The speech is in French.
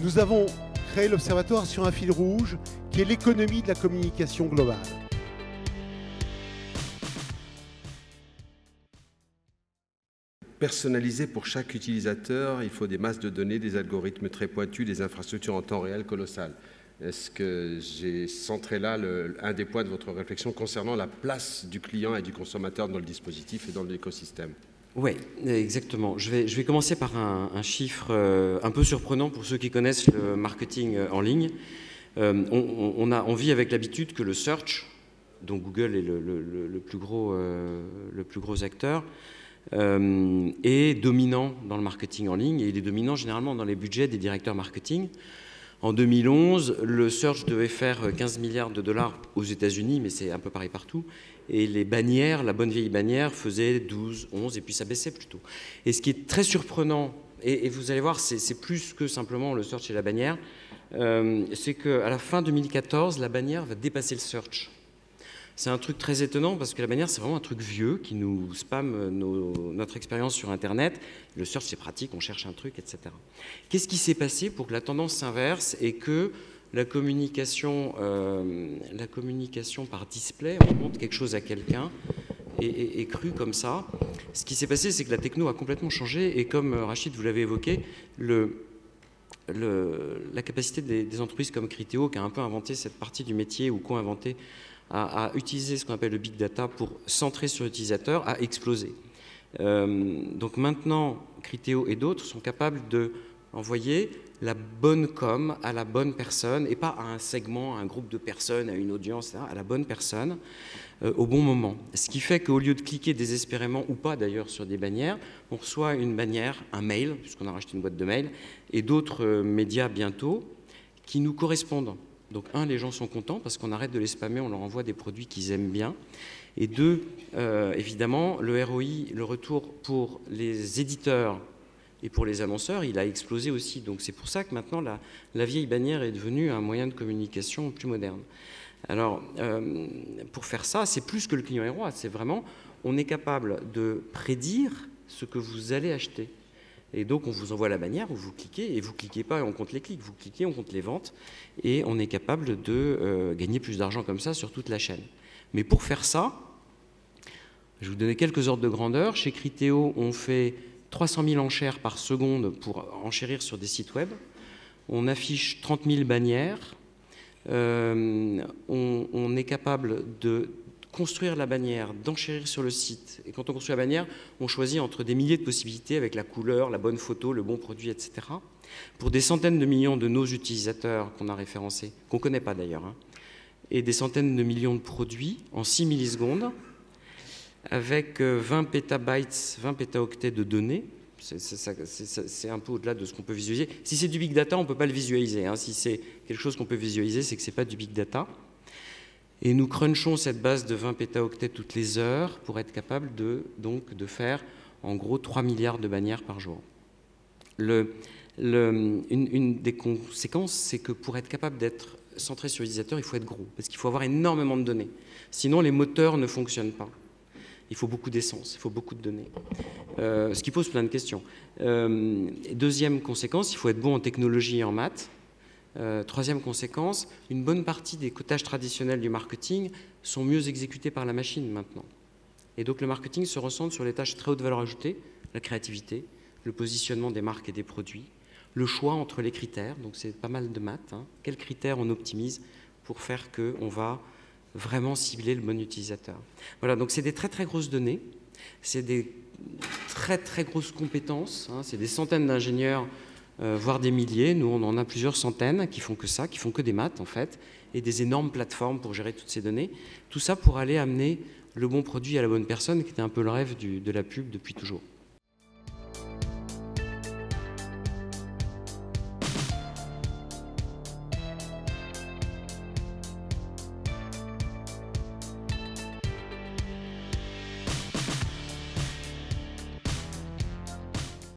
Nous avons créé l'Observatoire sur un fil rouge qui est l'économie de la communication globale. Personnalisé pour chaque utilisateur, il faut des masses de données, des algorithmes très pointus, des infrastructures en temps réel colossales. Est-ce que j'ai centré là un des points de votre réflexion concernant la place du client et du consommateur dans le dispositif et dans l'écosystème? Oui, exactement. Je vais commencer par un chiffre un peu surprenant pour ceux qui connaissent le marketing en ligne. On vit avec l'habitude que le search, dont Google est le plus gros acteur, est dominant dans le marketing en ligne, et il est dominant généralement dans les budgets des directeurs marketing. En 2011, le search devait faire 15 milliards de dollars aux États-Unis, mais c'est un peu pareil partout. Et les bannières, la bonne vieille bannière, faisait 12, 11, et puis ça baissait plutôt. Et ce qui est très surprenant, et vous allez voir, c'est plus que simplement le search et la bannière, c'est qu'à la fin 2014, la bannière va dépasser le search. C'est un truc très étonnant parce que la bannière, c'est vraiment un truc vieux qui nous spamme notre expérience sur Internet. Le search, c'est pratique, on cherche un truc, etc. Qu'est-ce qui s'est passé pour que la tendance s'inverse et que la communication par display, on montre quelque chose à quelqu'un, est crue comme ça? Ce qui s'est passé, c'est que la techno a complètement changé et comme Rachid, vous l'avez évoqué, la capacité des entreprises comme Criteo, qui a un peu inventé cette partie du métier ou co-inventé, à utiliser ce qu'on appelle le big data pour centrer sur l'utilisateur, a explosé. Donc maintenant, Criteo et d'autres sont capables d'envoyer la bonne com à la bonne personne, et pas à un segment, à un groupe de personnes, à une audience, etc., à la bonne personne, au bon moment. Ce qui fait qu'au lieu de cliquer désespérément, ou pas d'ailleurs, sur des bannières, on reçoit une bannière, un mail, puisqu'on a racheté une boîte de mail, et d'autres médias bientôt, qui nous correspondent. Donc, les gens sont contents parce qu'on arrête de les spammer, on leur envoie des produits qu'ils aiment bien. Et deux, évidemment, le ROI, le retour pour les éditeurs et pour les annonceurs, il a explosé aussi. Donc, c'est pour ça que maintenant, la vieille bannière est devenue un moyen de communication plus moderne. Alors, pour faire ça, c'est plus que le client est roi. C'est vraiment, on est capable de prédire ce que vous allez acheter. Et donc, on vous envoie la bannière où vous cliquez, et vous ne cliquez pas et on compte les clics, vous cliquez, on compte les ventes, et on est capable de gagner plus d'argent comme ça sur toute la chaîne. Mais pour faire ça, je vais vous donner quelques ordres de grandeur. Chez Criteo, on fait 300 000 enchères par seconde pour enchérir sur des sites web. On affiche 30 000 bannières. On est capable de construire la bannière, d'enchérir sur le site. Et quand on construit la bannière, on choisit entre des milliers de possibilités avec la couleur, la bonne photo, le bon produit, etc. Pour des centaines de millions de nos utilisateurs qu'on a référencés, qu'on ne connaît pas d'ailleurs, hein, et des centaines de millions de produits en 6 millisecondes, avec 20 pétabytes, 20 pétaoctets de données. C'est un peu au-delà de ce qu'on peut visualiser. Si c'est du big data, on ne peut pas le visualiser. Hein. Si c'est quelque chose qu'on peut visualiser, c'est que ce n'est pas du big data. Et nous crunchons cette base de 20 pétaoctets toutes les heures pour être capable de faire en gros 3 milliards de bannières par jour. Une des conséquences, c'est que pour être capable d'être centré sur l'utilisateur, il faut être gros, parce qu'il faut avoir énormément de données. Sinon, les moteurs ne fonctionnent pas. Il faut beaucoup d'essence, il faut beaucoup de données. Ce qui pose plein de questions. Deuxième conséquence, il faut être bon en technologie et en maths. Troisième conséquence, une bonne partie des tâches traditionnelles du marketing sont mieux exécutées par la machine maintenant. Et donc le marketing se recentre sur les tâches très haute valeur ajoutée, la créativité, le positionnement des marques et des produits, le choix entre les critères, donc c'est pas mal de maths, hein. Quels critères on optimise pour faire qu'on va vraiment cibler le bon utilisateur. Voilà, donc c'est des très très grosses données, c'est des très très grosses compétences, hein. C'est des centaines d'ingénieurs, voire des milliers. Nous, on en a plusieurs centaines qui font que ça, qui font que des maths, en fait, et des énormes plateformes pour gérer toutes ces données. Tout ça pour aller amener le bon produit à la bonne personne, qui était un peu le rêve de la pub depuis toujours.